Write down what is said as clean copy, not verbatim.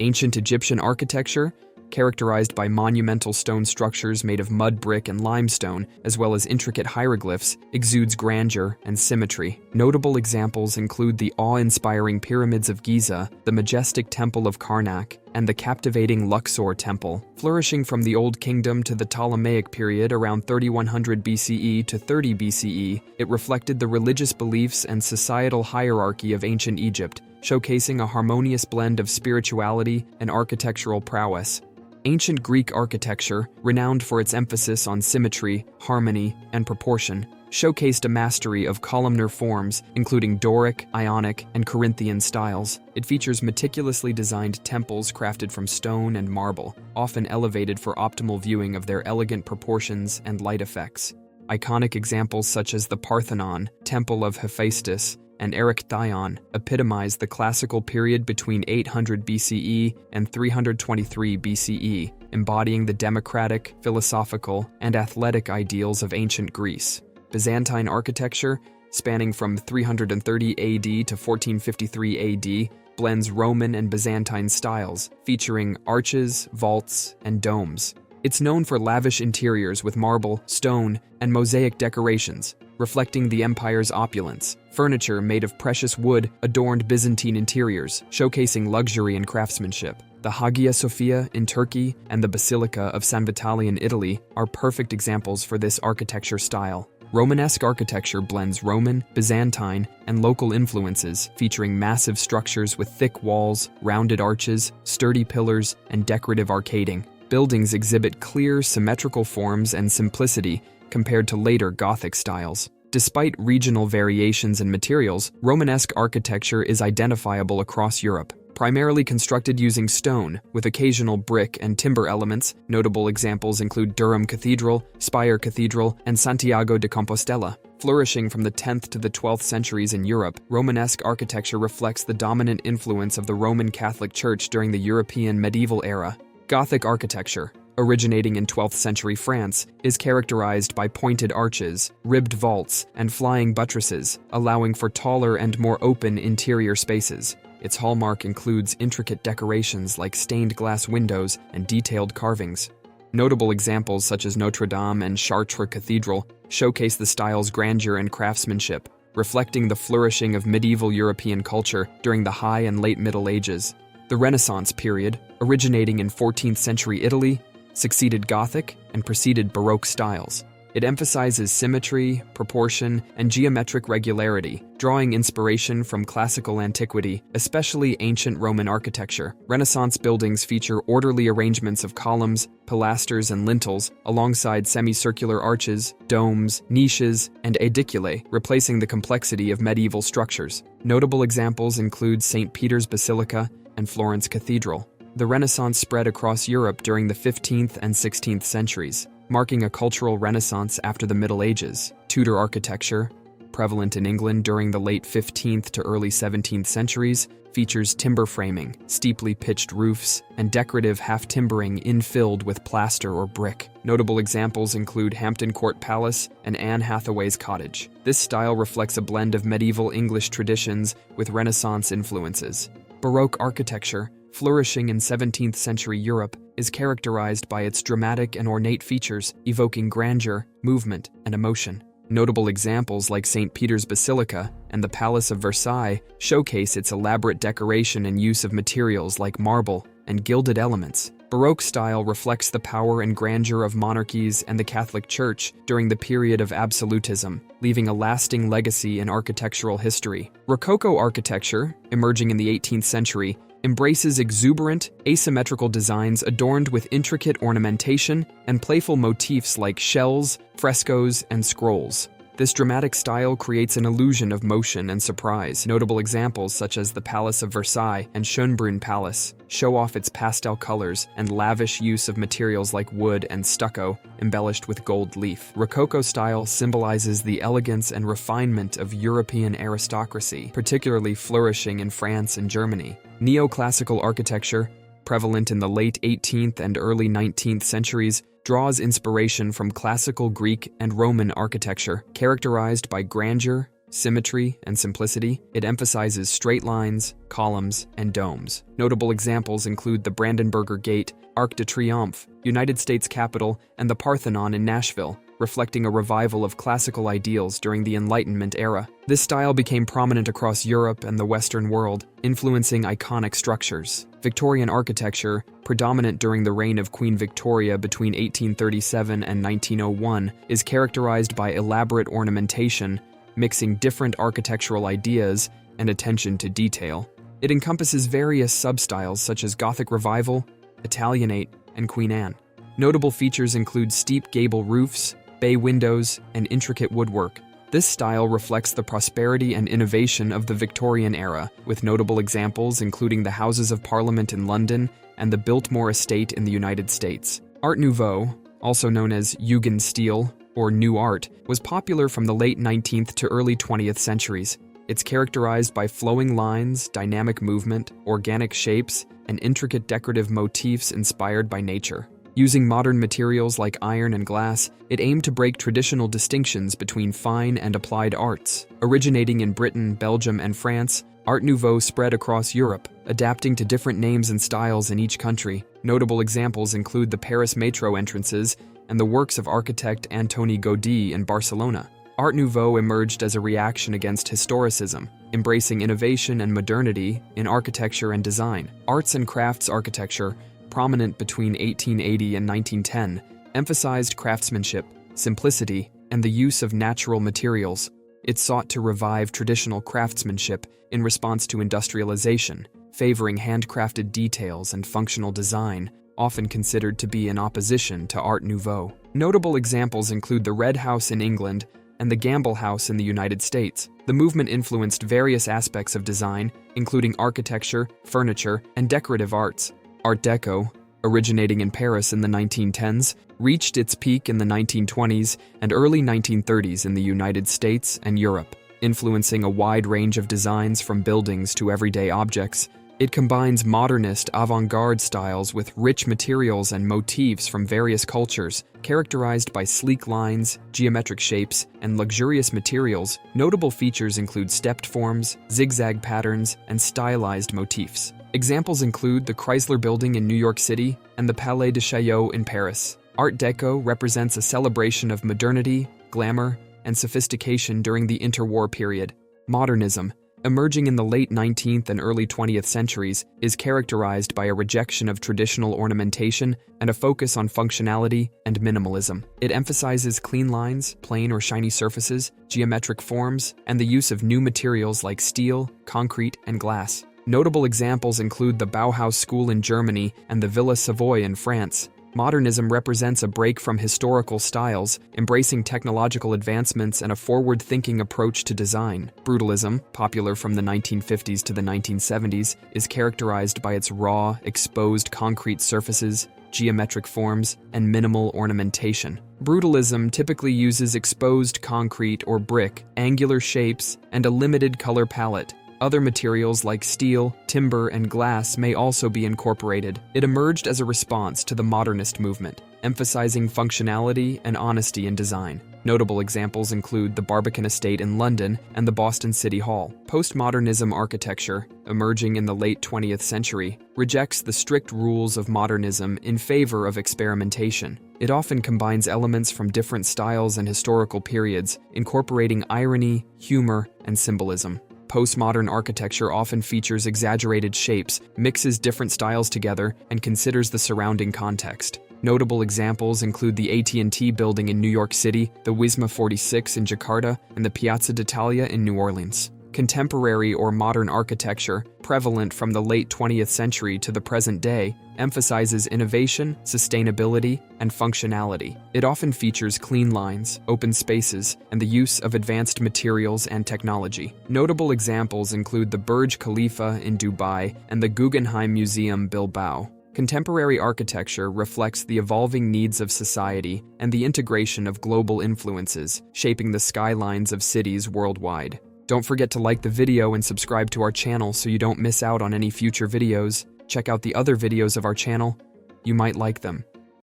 Ancient Egyptian architecture, characterized by monumental stone structures made of mud brick and limestone, as well as intricate hieroglyphs, exudes grandeur and symmetry. Notable examples include the awe-inspiring pyramids of Giza, the majestic Temple of Karnak, and the captivating Luxor Temple. Flourishing from the Old Kingdom to the Ptolemaic period around 3100 BCE to 30 BCE, it reflected the religious beliefs and societal hierarchy of ancient Egypt, showcasing a harmonious blend of spirituality and architectural prowess. Ancient Greek architecture, renowned for its emphasis on symmetry, harmony, and proportion, showcased a mastery of columnar forms, including Doric, Ionic, and Corinthian styles. It features meticulously designed temples crafted from stone and marble, often elevated for optimal viewing of their elegant proportions and light effects. Iconic examples such as the Parthenon, Temple of Hephaestus, and Erechtheion epitomize the classical period between 800 BCE and 323 BCE, embodying the democratic, philosophical, and athletic ideals of ancient Greece. Byzantine architecture, spanning from 330 AD to 1453 AD, blends Roman and Byzantine styles, featuring arches, vaults, and domes. It's known for lavish interiors with marble, stone, and mosaic decorations, reflecting the empire's opulence. Furniture made of precious wood adorned Byzantine interiors, showcasing luxury and craftsmanship. The Hagia Sophia in Turkey and the Basilica of San Vitale in Italy are perfect examples for this architecture style. Romanesque architecture blends Roman, Byzantine, and local influences, featuring massive structures with thick walls, rounded arches, sturdy pillars, and decorative arcading. Buildings exhibit clear, symmetrical forms and simplicity compared to later Gothic styles. Despite regional variations in materials, Romanesque architecture is identifiable across Europe, primarily constructed using stone, with occasional brick and timber elements. Notable examples include Durham Cathedral, Spire Cathedral, and Santiago de Compostela. Flourishing from the 10th to the 12th centuries in Europe, Romanesque architecture reflects the dominant influence of the Roman Catholic Church during the European medieval era. Gothic architecture, originating in 12th century France, is characterized by pointed arches, ribbed vaults, and flying buttresses, allowing for taller and more open interior spaces. Its hallmark includes intricate decorations like stained glass windows and detailed carvings. Notable examples such as Notre Dame and Chartres Cathedral showcase the style's grandeur and craftsmanship, reflecting the flourishing of medieval European culture during the High and Late Middle Ages. The Renaissance period, originating in 14th century Italy, succeeded Gothic and preceded Baroque styles. It emphasizes symmetry, proportion, and geometric regularity, drawing inspiration from classical antiquity, especially ancient Roman architecture. Renaissance buildings feature orderly arrangements of columns, pilasters, and lintels, alongside semicircular arches, domes, niches, and aediculae, replacing the complexity of medieval structures. Notable examples include St. Peter's Basilica and Florence Cathedral. The Renaissance spread across Europe during the 15th and 16th centuries, marking a cultural renaissance after the Middle Ages. Tudor architecture, prevalent in England during the late 15th to early 17th centuries, features timber framing, steeply pitched roofs, and decorative half-timbering infilled with plaster or brick. Notable examples include Hampton Court Palace and Anne Hathaway's Cottage. This style reflects a blend of medieval English traditions with Renaissance influences. Baroque architecture, flourishing in 17th century Europe, is characterized by its dramatic and ornate features, evoking grandeur, movement, and emotion. Notable examples like St. Peter's Basilica and the Palace of Versailles showcase its elaborate decoration and use of materials like marble and gilded elements. Baroque style reflects the power and grandeur of monarchies and the Catholic Church during the period of absolutism, leaving a lasting legacy in architectural history. Rococo architecture, emerging in the 18th century, embraces exuberant, asymmetrical designs adorned with intricate ornamentation and playful motifs like shells, frescoes, and scrolls. This dramatic style creates an illusion of motion and surprise. Notable examples such as the Palace of Versailles and Schönbrunn Palace show off its pastel colors and lavish use of materials like wood and stucco, embellished with gold leaf. Rococo style symbolizes the elegance and refinement of European aristocracy, particularly flourishing in France and Germany. Neoclassical architecture, prevalent in the late 18th and early 19th centuries, draws inspiration from classical Greek and Roman architecture, characterized by grandeur, symmetry, and simplicity. It emphasizes straight lines, columns, and domes. Notable examples include the Brandenburger Gate, Arc de Triomphe, United States Capitol, and the Parthenon in Nashville, reflecting a revival of classical ideals during the Enlightenment era. This style became prominent across Europe and the Western world, influencing iconic structures. Victorian architecture, predominant during the reign of Queen Victoria between 1837 and 1901, is characterized by elaborate ornamentation, mixing different architectural ideas and attention to detail. It encompasses various substyles such as Gothic Revival, Italianate, and Queen Anne. Notable features include steep gable roofs, bay windows, and intricate woodwork. This style reflects the prosperity and innovation of the Victorian era, with notable examples including the Houses of Parliament in London and the Biltmore Estate in the United States. Art Nouveau, also known as Jugendstil or New Art, was popular from the late 19th to early 20th centuries. It's characterized by flowing lines, dynamic movement, organic shapes, and intricate decorative motifs inspired by nature. Using modern materials like iron and glass, it aimed to break traditional distinctions between fine and applied arts. Originating in Britain, Belgium, and France, Art Nouveau spread across Europe, adapting to different names and styles in each country. Notable examples include the Paris metro entrances and the works of architect Antoni Gaudí in Barcelona. Art Nouveau emerged as a reaction against historicism, embracing innovation and modernity in architecture and design. Arts and crafts architecture, prominent between 1880 and 1910, emphasized craftsmanship, simplicity, and the use of natural materials. It sought to revive traditional craftsmanship in response to industrialization, favoring handcrafted details and functional design, often considered to be in opposition to Art Nouveau. Notable examples include the Red House in England and the Gamble House in the United States. The movement influenced various aspects of design, including architecture, furniture, and decorative arts. Art Deco, originating in Paris in the 1910s, reached its peak in the 1920s and early 1930s in the United States and Europe, influencing a wide range of designs from buildings to everyday objects. It combines modernist avant-garde styles with rich materials and motifs from various cultures, characterized by sleek lines, geometric shapes, and luxurious materials. Notable features include stepped forms, zigzag patterns, and stylized motifs. Examples include the Chrysler Building in New York City and the Palais de Chaillot in Paris. Art Deco represents a celebration of modernity, glamour, and sophistication during the interwar period. Modernism, emerging in the late 19th and early 20th centuries, is characterized by a rejection of traditional ornamentation and a focus on functionality and minimalism. It emphasizes clean lines, plain or shiny surfaces, geometric forms, and the use of new materials like steel, concrete, and glass. Notable examples include the Bauhaus school in Germany and the Villa Savoye in France. Modernism represents a break from historical styles, embracing technological advancements and a forward-thinking approach to design. Brutalism, popular from the 1950s to the 1970s, is characterized by its raw, exposed concrete surfaces, geometric forms, and minimal ornamentation. Brutalism typically uses exposed concrete or brick, angular shapes, and a limited color palette. Other materials like steel, timber, and glass may also be incorporated. It emerged as a response to the modernist movement, emphasizing functionality and honesty in design. Notable examples include the Barbican Estate in London and the Boston City Hall. Postmodernism architecture, emerging in the late 20th century, rejects the strict rules of modernism in favor of experimentation. It often combines elements from different styles and historical periods, incorporating irony, humor, and symbolism. Postmodern architecture often features exaggerated shapes, mixes different styles together, and considers the surrounding context. Notable examples include the AT&T building in New York City, the Wisma 46 in Jakarta, and the Piazza d'Italia in New Orleans. Contemporary or modern architecture, prevalent from the late 20th century to the present day, emphasizes innovation, sustainability, and functionality. It often features clean lines, open spaces, and the use of advanced materials and technology. Notable examples include the Burj Khalifa in Dubai and the Guggenheim Museum, Bilbao. Contemporary architecture reflects the evolving needs of society and the integration of global influences, shaping the skylines of cities worldwide. Don't forget to like the video and subscribe to our channel so you don't miss out on any future videos. Check out the other videos of our channel. You might like them.